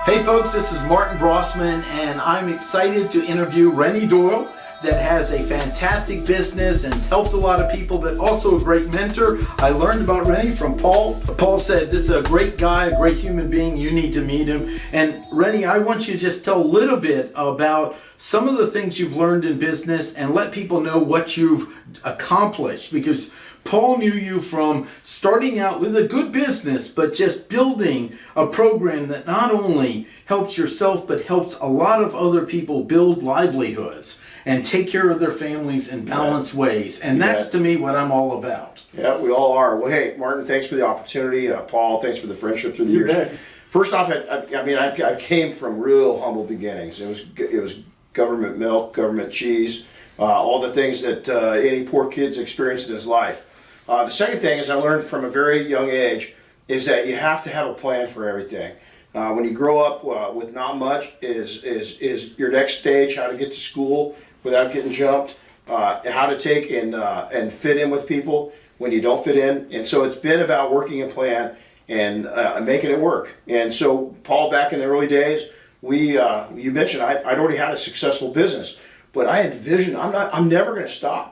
Hey folks, this is Martin Brossman, and I'm excited to interview Renny Doyle that has a fantastic business and has helped a lot of people, but also a great mentor. I learned about Renny from Paul. Paul said, this is a great guy, a great human being, you need to meet him. And Renny, I want you to just tell a little bit about some of the things you've learned in business and let people know what you've accomplished, because Paul knew you from starting out with a good business, but just building a program that not only helps yourself, but helps a lot of other people build livelihoods and take care of their families in balanced ways. And that's to me what I'm all about. Yeah, we all are. Well, hey, Martin, thanks for the opportunity. Paul, thanks for the friendship through the years. Bet. First off, I came from real humble beginnings. It was government milk, government cheese, all the things that any poor kid's experienced in his life. The second thing is I learned from a very young age is that you have to have a plan for everything. When you grow up with not much is your next stage, how to get to school without getting jumped, how to take and fit in with people when you don't fit in. And so it's been about working a plan and making it work. And so Paul, back in the early days, you mentioned I'd already had a successful business, but I envisioned I'm never going to stop.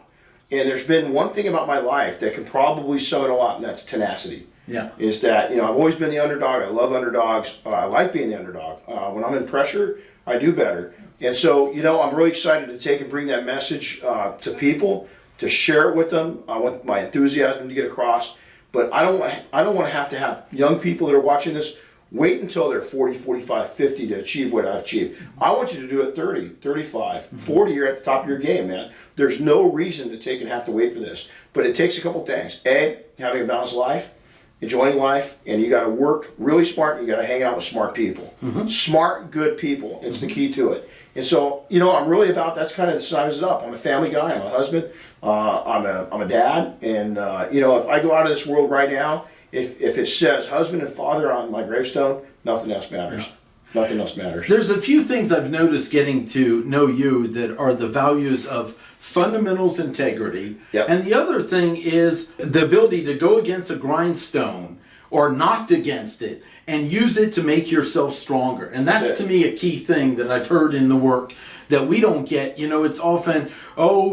And there's been one thing about my life that can probably sum it all up, and that's tenacity. Yeah. Is that, I've always been the underdog. I love underdogs. I like being the underdog. When I'm in pressure, I do better. And so, I'm really excited to take and bring that message to people, to share it with them. I want my enthusiasm to get across. But I don't want to have young people that are watching this wait until they're 40, 45, 50 to achieve what I've achieved. I want you to do it 30, 35, 40, you're at the top of your game, man. There's no reason to take and have to wait for this. But it takes a couple things. A, having a balanced life, enjoying life, and you got to work really smart. You got to hang out with smart people. Smart, good people. It's the key to it. And so, I'm really about, that's kind of the size it up. I'm a family guy. I'm a husband. I'm a dad. And, if I go out of this world right now, if it says husband and father on my gravestone, nothing else matters. Yeah. Nothing else matters. There's a few things I've noticed getting to know you that are the values of fundamentals integrity. Yep. And the other thing is the ability to go against a grindstone or knocked against it and use it to make yourself stronger. And that's to me a key thing that I've heard in the work that we don't get. It's often,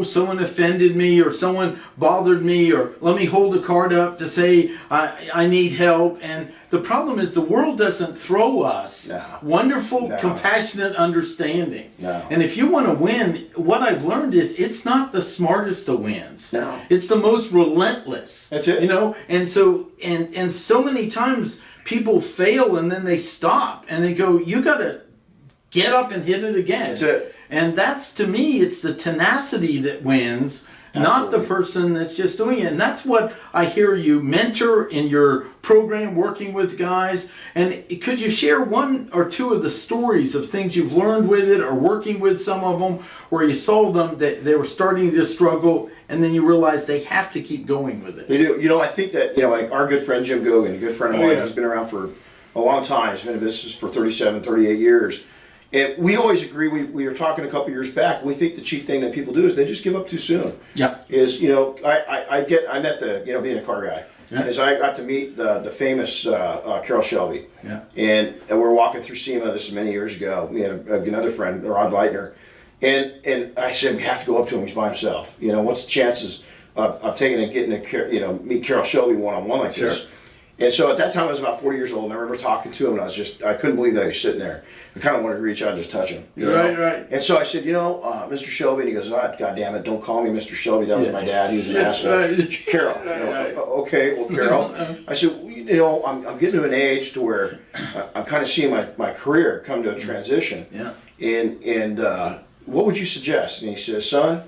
someone offended me or someone bothered me, or let me hold a card up to say I need help. And the problem is the world doesn't throw us wonderful, compassionate understanding. No. And if you want to win, what I've learned is it's not the smartest that wins. No. It's the most relentless. That's it. And so and so many times people fail and then they stop and they go, you got to get up and hit it again. That's it. And that's, to me, it's the tenacity that wins, not the person that's just doing it. And that's what I hear you mentor in your program, working with guys. And could you share one or two of the stories of things you've learned with it or working with some of them where you saw them that they were starting to struggle and then you realized they have to keep going with it? They do. I think that, like our good friend Jim Gogan, a good friend of mine, who's been around for a long time. He's been in business for 37, 38 years. And we always agree, we were talking a couple years back, we think the chief thing that people do is they just give up too soon. Yeah. I met being a car guy, is I got to meet the famous Carroll Shelby. Yeah. And we were walking through SEMA, this is many years ago, we had another friend, Rod Leitner, and I said, we have to go up to him, he's by himself. What's the chances of taking and getting to meet Carroll Shelby one-on-one like this? And so at that time I was about 40 years old, and I remember talking to him, and I couldn't believe that he was sitting there. I kind of wanted to reach out and just touch him. Right. And so I said, Mr. Shelby, and he goes, God damn it, don't call me Mr. Shelby, that was my dad, he was an asshole. Right. Carol. Okay, well, Carol. I said, I'm getting to an age to where I'm kind of seeing my career come to a transition. Yeah. And what would you suggest? And he says, son,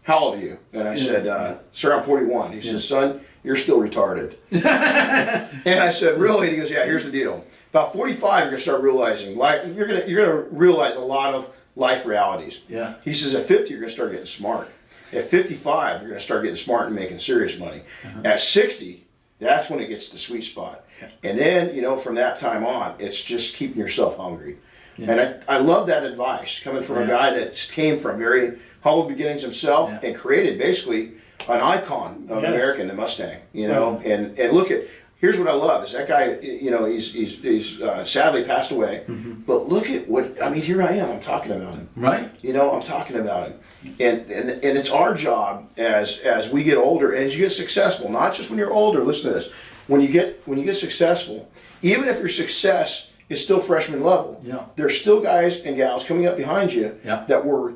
how old are you? And I said, sir, I'm 41. He says, son, you're still retarded. And I said, really? And he goes, yeah, here's the deal. About 45, you're going to start realizing life. You're going to realize a lot of life realities. Yeah. He says, at 50, you're going to start getting smart. At 55, you're going to start getting smart and making serious money. At 60, that's when it gets to the sweet spot. And then, from that time on, it's just keeping yourself hungry. And I love that advice coming from a guy that came from very humble beginnings himself and created basically an icon of American, the Mustang, and look at, here's what I love is that guy, he's sadly passed away, but look at what, I mean, here I am, I'm talking about him. Right. I'm talking about him. And it's our job as we get older and as you get successful, not just when you're older, listen to this, when you get successful, even if your success is still freshman level, there's still guys and gals coming up behind you that were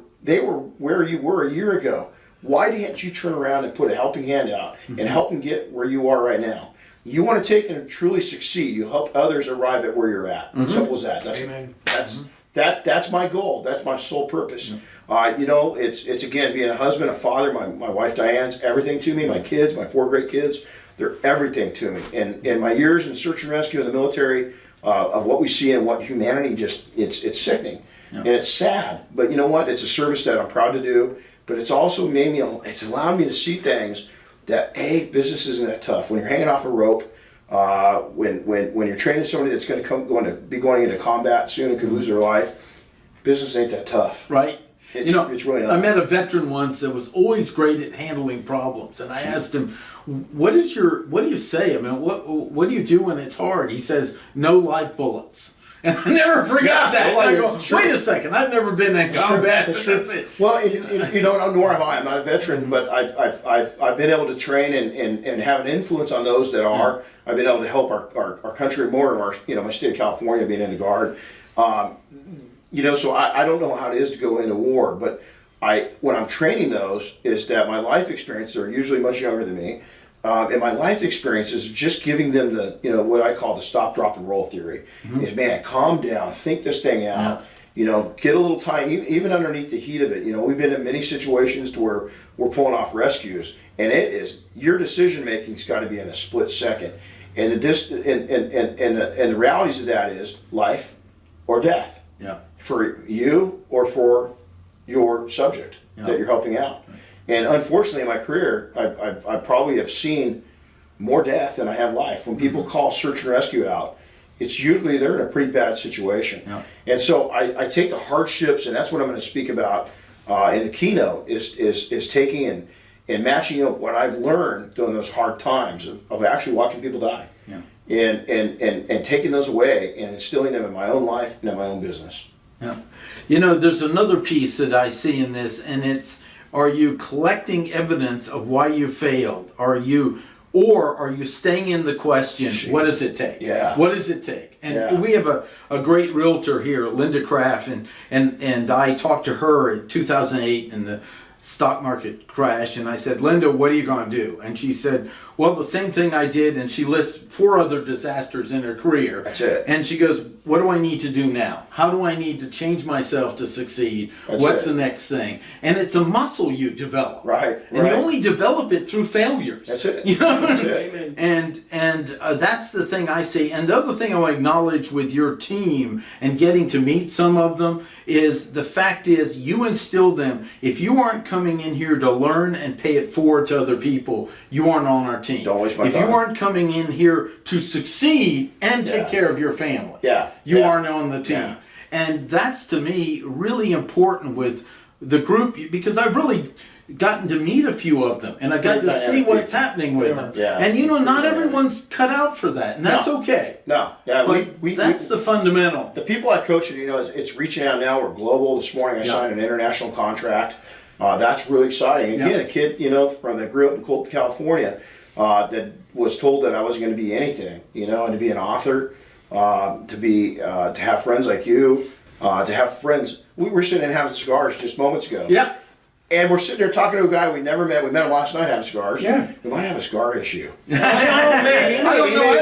where you were a year ago. Why didn't you turn around and put a helping hand out and help them get where you are right now? You want to take and truly succeed. You help others arrive at where you're at. Simple as that. That's my goal. That's my sole purpose. It's again being a husband, a father. My wife Diane's everything to me. My kids, my 4 great kids, they're everything to me. And in my years in search and rescue in the military, of what we see and what humanity it's sickening and it's sad. But you know what? It's a service that I'm proud to do. But it's also it's allowed me to see things that business isn't that tough. When you're hanging off a rope, when you're training somebody that's going to be going into combat soon and could lose their life, business ain't that tough. Right. It's really not. I met a veteran once that was always great at handling problems, and I asked him, "What do you say? I mean, what do you do when it's hard?" He says, "No live bullets." And I never forgot that. And I go, wait a second, I've never been in combat. That's it. Well, nor have I. I'm not a veteran, but I've been able to train and have an influence on those that are. I've been able to help our country more of our, my state of California being in the Guard. So I don't know how it is to go into war, but when I'm training those is that my life experience, they're usually much younger than me. And my life experience is just giving them the, what I call the stop, drop, and roll theory. Is, man, calm down, think this thing out. Get a little time, even underneath the heat of it. We've been in many situations to where we're pulling off rescues, and your decision making's got to be in a split second. And the realities of that is life or death. For you or for your subject that you're helping out. And unfortunately, in my career, I probably have seen more death than I have life. When people call search and rescue out, it's usually they're in a pretty bad situation. And so I take the hardships, and that's what I'm going to speak about in the keynote, is taking and matching up what I've learned during those hard times of actually watching people die. And taking those away and instilling them in my own life and in my own business. There's another piece that I see in this, and it's, are you collecting evidence of why you failed? Are you staying in the question, what does it take? What does it take? And we have a great realtor here, Linda Kraft, and I talked to her in 2008 in the stock market crash, and I said, Linda, what are you going to do? And she said, well, the same thing I did, and she lists 4 other disasters in her career. That's it. And she goes, what do I need to do now? How do I need to change myself to succeed? What's the next thing? And it's a muscle you develop. Right. And you only develop it through failures. That's it. That's it. And that's the thing I see. And the other thing I want to acknowledge with your team and getting to meet some of them is the fact is you instill them. If you aren't coming in here to learn and pay it forward to other people, you aren't on our team. Don't waste my time. If you aren't coming in here to succeed and take care of your family, you aren't on the team. And that's, to me, really important with the group, because I've really gotten to meet a few of them, and I got to see what's happening with them. And not everyone's cut out for that, and that's okay. But that's the fundamental. The people I coach, it's reaching out now. We're global. This morning I signed an international contract. That's really exciting. Again, a kid, that grew up in Colton, California, that was told that I wasn't going to be anything, and to be an author, to have friends like you, to have friends. We were sitting and having cigars just moments ago. And we're sitting there talking to a guy we never met. We met him last night having cigars. We might have a cigar issue. Maybe. I don't know.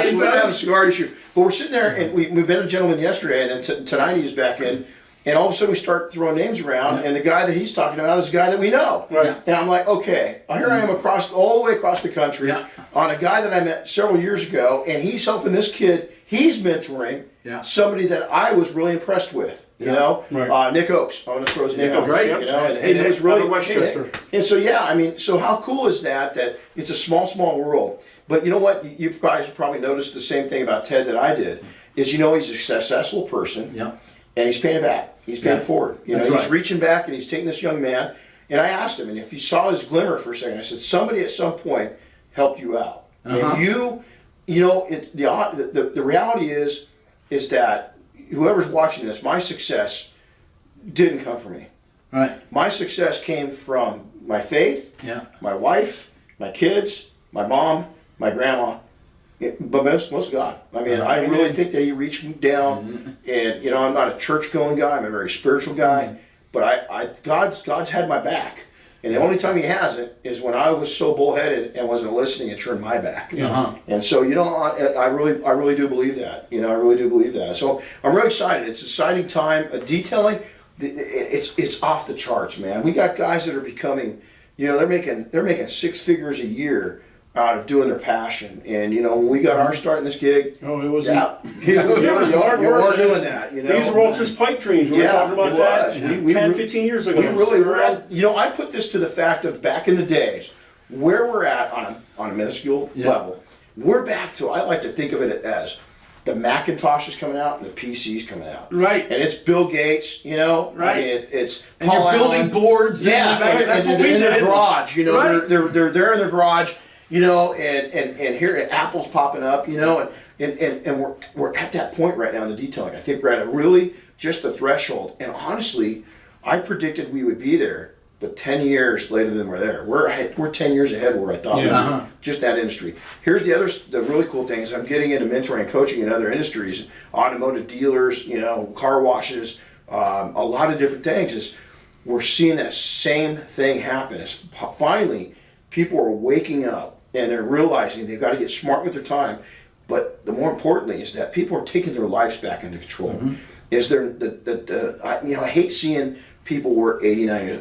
So we might have a cigar issue. But we're sitting there, and we met a gentleman yesterday, and then tonight he's back in. And all of a sudden we start throwing names around, and the guy that he's talking about is a guy that we know. And I'm like, okay, here I am all the way across the country on a guy that I met several years ago, and he's helping this kid. He's mentoring somebody that I was really impressed with. Nick Oakes. I'm going to throw his Nick Oakes. And it was really Westchester. And so so how cool is that it's a small world. But you know what? You guys probably noticed the same thing about Ted that I did. Is he's a successful person. And he's paying it back. He's paying it forward. He's reaching back and he's taking this young man. And I asked him, and if you saw his glimmer for a second, I said, somebody at some point helped you out. And you know, the reality is that whoever's watching this, my success didn't come from me. Right. My success came from my faith, Yeah. my wife, my kids, my mom, my grandma, but most God. I mean, I really think that He reached me down, and you know, I'm not a church-going guy. I'm a very spiritual guy, but God's had my back, and the only time He hasn't is when I was so bullheaded and wasn't listening and turned my back. And so, you know, I really do believe that. You know, I really do believe that. So I'm really excited. It's an exciting time. Detailing, it's off the charts, man. We got guys that are becoming, you know, they're making 6 figures a year out of doing their passion. And you know, when we got our start in this gig, Oh, it was. yeah, It was hard you work. weren't doing that. You know, These were all just pipe dreams. We were talking about it that was. We 10, 15 years ago. We really were at, you know, I put this to the fact of back in the days, where we're at on a minuscule level, we're back to, I like to think of it as the Macintosh is coming out and the PC's coming out. Right. And it's Bill Gates, you know. Right. I mean, it's And Paul you're building Allen. boards. Yeah, That's what they're we in their did. garage, you know. Right. They're there in their garage, you know, and here Apple's popping up, you know, and we're at that point right now in the detailing. I think we're at a really just the threshold. And honestly, I predicted we would be there, but 10 years later than we're there. We're 10 years ahead of where I thought we were. Just that industry. Here's the really cool thing is I'm getting into mentoring and coaching in other industries, automotive dealers, you know, car washes, a lot of different things. Is we're seeing that same thing happen. It's finally people are waking up and they're realizing they've got to get smart with their time. But the more importantly is that people are taking their lives back into control. Is there I hate seeing people work 89 years.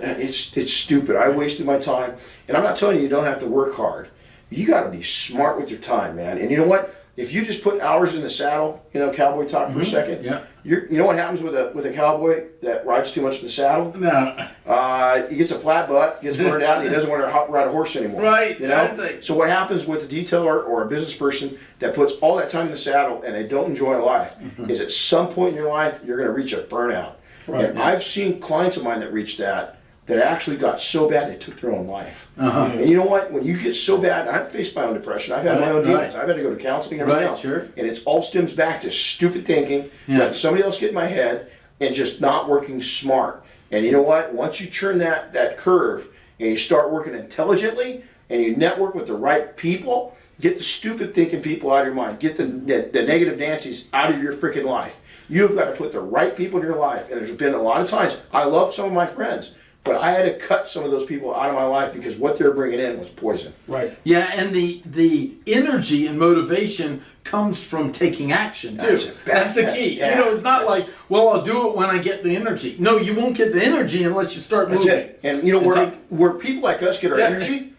It's stupid. I wasted my time. And I'm not telling you don't have to work hard. You got to be smart with your time, man. And you know what? If you just put hours in the saddle, you know, cowboy talk for a second. Yeah. You know what happens with a cowboy that rides too much in the saddle? No. He gets a flat butt, gets burned out, and he doesn't want to ride a horse anymore. Right. You know. So what happens with the detailer or a business person that puts all that time in the saddle and they don't enjoy life is at some point in your life you're going to reach a burnout. Right. And I've seen clients of mine that reached that actually got so bad they took their own life. And you know what? When you get so bad, and I've faced my own depression. I've had my own demons. I've had to go to counseling and everything else. Sure. And it all stems back to stupid thinking, letting somebody else get in my head, and just not working smart. And you know what? Once you turn that curve and you start working intelligently and you network with the right people, get the stupid thinking people out of your mind. Get the negative Nancy's out of your freaking life. You've got to put the right people in your life. And there's been a lot of times, I love some of my friends, but I had to cut some of those people out of my life because what they're bringing in was poison. Right. Yeah, and the energy and motivation comes from taking action too. That's the key. Yeah, you know, it's not like, well, I'll do it when I get the energy. No, you won't get the energy unless you start moving. That's it. And you know where people like us get our energy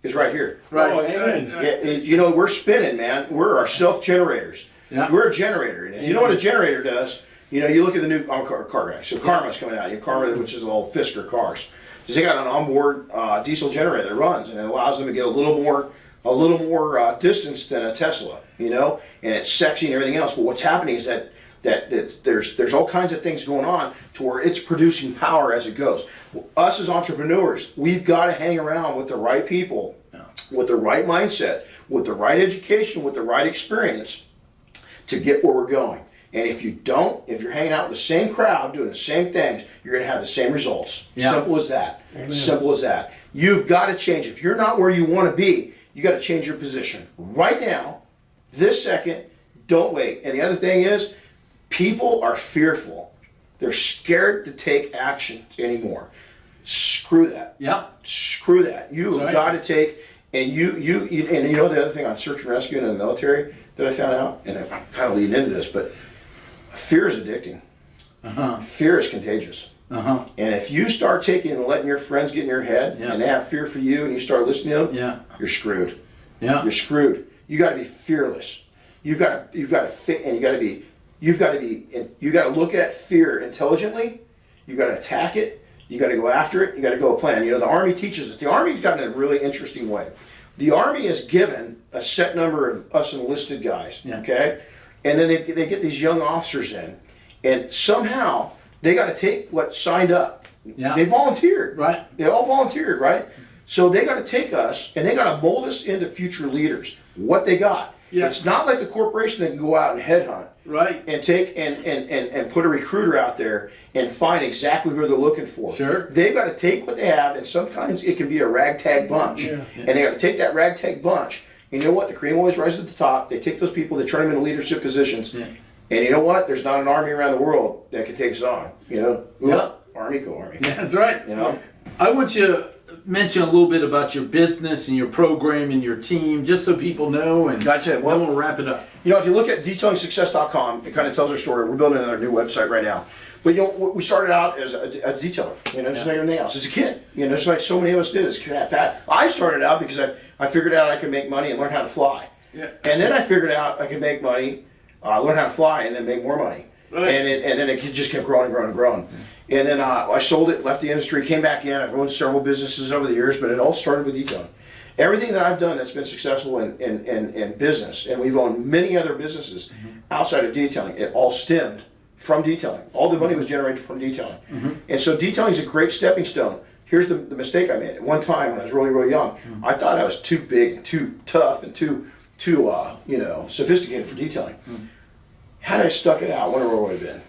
is right here. Right. Oh, amen. You know, we're spinning, man. We're our self-generators. Yeah. We're a generator. And if you know what a generator does, you know, you look at the new car guy. So Karma's coming out. Karma, which is a little Fisker cars. They got an onboard diesel generator that runs, and it allows them to get a little more distance than a Tesla. You know, and it's sexy and everything else. But what's happening is that there's all kinds of things going on to where it's producing power as it goes. Us as entrepreneurs, we've got to hang around with the right people, with the right mindset, with the right education, with the right experience to get where we're going. And if you don't, if you're hanging out with the same crowd doing the same things, you're going to have the same results. Yeah. Simple as that. Amen. Simple as that. You've got to change. If you're not where you want to be, you got to change your position right now, this second. Don't wait. And the other thing is, people are fearful. They're scared to take action anymore. Screw that. Yeah. Screw that. You've Right. got to take. And you know the other thing on search and rescue in the military that I found out, and I'm kind of leading into this, but fear is addicting. Fear is contagious. And if you start taking and letting your friends get in your head, and they have fear for you, and you start listening to them, you're screwed. Yeah. You're screwed. You got to be fearless. You've got to fit, and you got to look at fear intelligently. You got to attack it. You got to go after it. You got to go plan. You know, the Army teaches us. The Army's gotten a really interesting way. The Army is given a set number of us enlisted guys, okay? And then they get these young officers in, and somehow they got to take what signed up. Yeah. They volunteered. Right. They all volunteered, right? So they got to take us and they got to mold us into future leaders. What they got. Yeah. It's not like a corporation that can go out and headhunt. Right. And take and put a recruiter out there and find exactly who they're looking for. Sure. They've got to take what they have, and sometimes it can be a ragtag bunch. Yeah. And they got to take that ragtag bunch. And you know what? The cream always rises at the top. They take those people, they turn them into leadership positions. Yeah. And you know what? There's not an army around the world that can take us on. You know? Yeah. Army, go Army. Yeah, that's right. You know? I want you to mention a little bit about your business and your program and your team, just so people know, and That's it. then we'll wrap it up. You know, if you look at detailingsuccess.com, it kind of tells our story. We're building another new website right now. But you know, we started out as a detailer, you know, just like everything else. As a kid, you know, just like so many of us did as Pat. I started out because I figured out I could make money and learn how to fly. Yeah. And then I figured out I could make money, learn how to fly, and then make more money. Right. And then it just kept growing and growing and growing. And then I sold it, left the industry, came back in. I've owned several businesses over the years, but it all started with detailing. Everything that I've done that's been successful in business, and we've owned many other businesses outside of detailing, it all stemmed from detailing. All the money was generated from detailing. And so detailing is a great stepping stone. Here's the mistake I made. At one time when I was really, really young, I thought I was too big and too tough and too sophisticated for detailing. Had I stuck it out, I wonder where I would have been.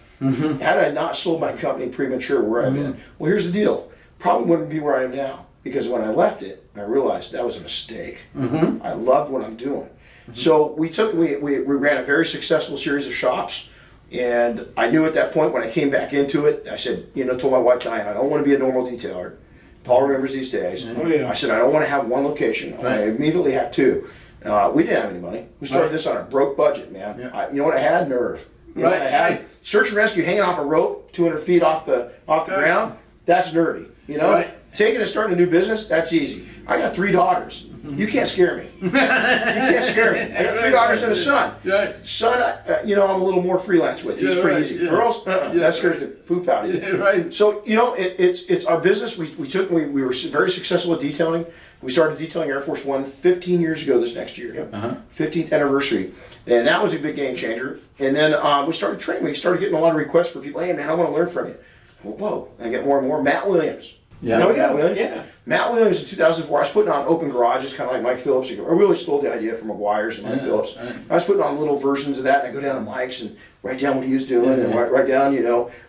Had I not sold my company premature, where I've been. Well, here's the deal. Probably wouldn't be where I am now. Because when I left it, I realized that was a mistake. I loved what I'm doing. So we ran a very successful series of shops. And I knew at that point when I came back into it, I said, told my wife Diane, I don't want to be a normal detailer. Paul remembers these days. Oh, yeah. I said, I don't want to have one location. I want to immediately have two. We didn't have any money. We started this on a broke budget, man. Yeah. You know what I had? Nerve. You know what I had? Search and rescue hanging off a rope 200 feet off the ground. That's nervy. You know? Right. Taking and starting a new business, that's easy. I got 3 daughters. You can't scare me. You can't scare me. I got 3 daughters and a son. Right. Son, I'm a little more freelance with. He's pretty easy. Yeah. Girls, that scares the poop out of you. Yeah, right. So it's our business. We were very successful at detailing. We started detailing Air Force One 15 years ago this next year. 15th anniversary, and that was a big game changer. And then we started training. We started getting a lot of requests for people. Hey man, I want to learn from you. Whoa! I get more and more. Matt Williams. Yeah. You know Matt Williams? Yeah. Matt Williams in 2004, I was putting on open garages, kind of like Mike Phillips. I really stole the idea from McGuire's and Mike Phillips. I was putting on little versions of that, and I go down to Mike's and write down what he was doing, and write down,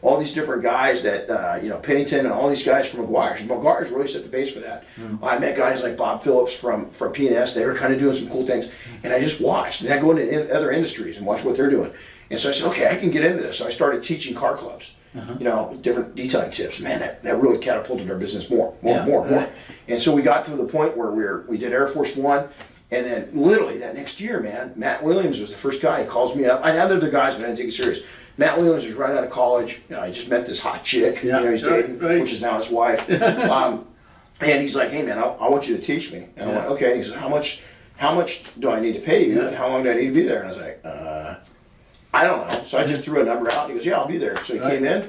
all these different guys that, Pennington and all these guys from McGuire's. And McGuire's really set the pace for that. I met guys like Bob Phillips from P&S. They were kind of doing some cool things, and I just watched. And I go into other industries and watch what they're doing. And so I said, okay, I can get into this. So I started teaching car clubs. Different detailing tips. Man, that really catapulted our business more. And so we got to the point where we did Air Force One, and then literally that next year, man, Matt Williams was the first guy. He calls me up. I had other guys, but I didn't take it serious. Matt Williams was right out of college. I just met this hot chick, he's dating, which is now his wife. And he's like, hey man, I want you to teach me. And I went, okay. And he says, how much do I need to pay you, and how long do I need to be there? And I was like, I don't know. So I just threw a number out. He goes, yeah, I'll be there. So he came in,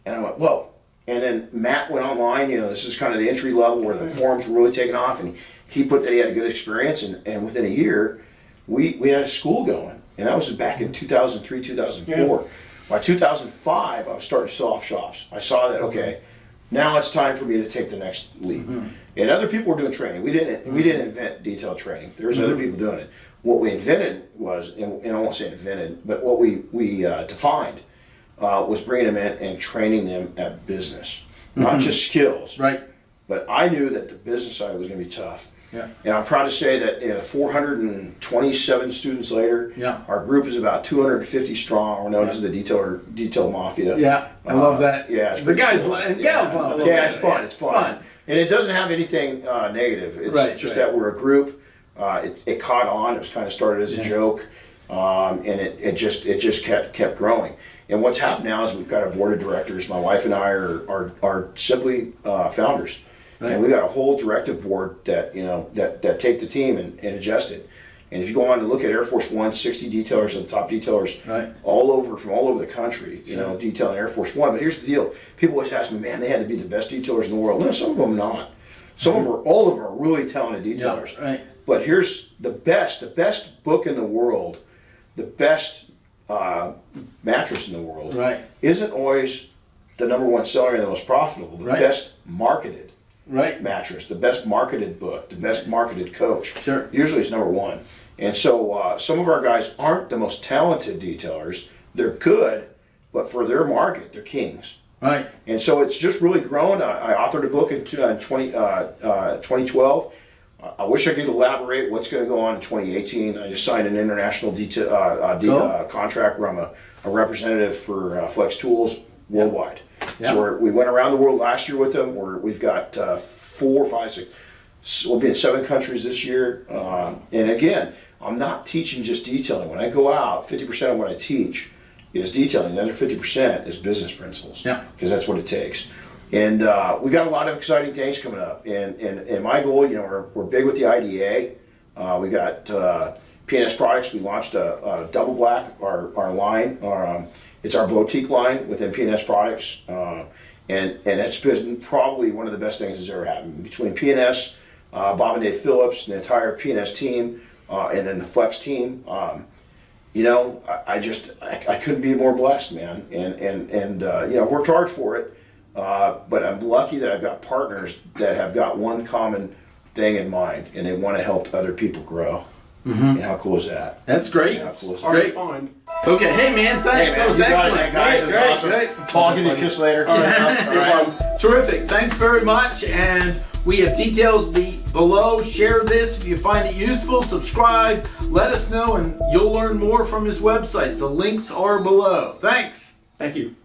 and I went, whoa. And then Matt went online. This is kind of the entry level where the forums were really taking off, and he had a good experience. And within a year, we had a school going, and that was back in 2003, 2004. Yeah. By 2005, I was starting to sell off shops. I saw that, okay, now it's time for me to take the next leap. And other people were doing training. We didn't invent detail training. There was other people doing it. What we invented was, and I won't say invented, but what we defined was bringing them in and training them at business, not just skills. Right. But I knew that the business side was going to be tough. Yeah. And I'm proud to say that 427 students later, Yeah. our group is about 250 strong. We're known as the detail mafia. Yeah, I love that. Yeah, it's The pretty guys cool. and gals love it. Yeah, it's fun. It's fun. fun. And it doesn't have anything negative. It's just that we're a group. It caught on. It was kind of started as a joke, and it just kept growing. And what's happened now is we've got a board of directors. My wife and I are simply founders, and we got a whole directive board that that take the team and adjust it. And if you go on to look at Air Force One, 60 detailers are the top detailers from all over the country, detailing Air Force One. But here's the deal: people always ask me, man, they had to be the best detailers in the world. No, some of them not. Some of them all of them are really talented detailers. Yeah, right. But here's the best book in the world, the best mattress in the world, isn't always the #1 seller and the most profitable. The best marketed Right. mattress, the best marketed book, the best marketed coach. Sure. Usually it's number one. And so some of our guys aren't the most talented detailers. They're good, but for their market, they're kings. Right. And so it's just really grown. I authored a book in 2012. I wish I could elaborate what's going to go on in 2018. I just signed an international contract where I'm a representative for Flex Tools worldwide. Yeah. So we went around the world last year with them. We've got 4, 5, 6. We'll be in 7 countries this year. And again, I'm not teaching just detailing. When I go out, 50% of what I teach is detailing. The other 50% is business principles. Yeah. Because that's what it takes. And we got a lot of exciting things coming up. And my goal, we're big with the IDA. We got PNS products. We launched a double black, our line. It's our boutique line within PNS products. And it's been probably one of the best things that's ever happened. Between PNS, Bob and Dave Phillips, and the entire PNS team, and then the Flex team, I couldn't be more blessed, man. And I've worked hard for it. But I'm lucky that I've got partners that have got one common thing in mind, and they want to help other people grow. And how cool is that? That's great. How cool is Hard to Great. find. Okay, hey man, thanks. That was you got it, excellent. man, guys. It was awesome. Great. Paul, I'll give you a kiss later. All right. Terrific. Thanks very much. And we have details below. Share this if you find it useful. Subscribe. Let us know, and you'll learn more from his website. The links are below. Thanks. Thank you.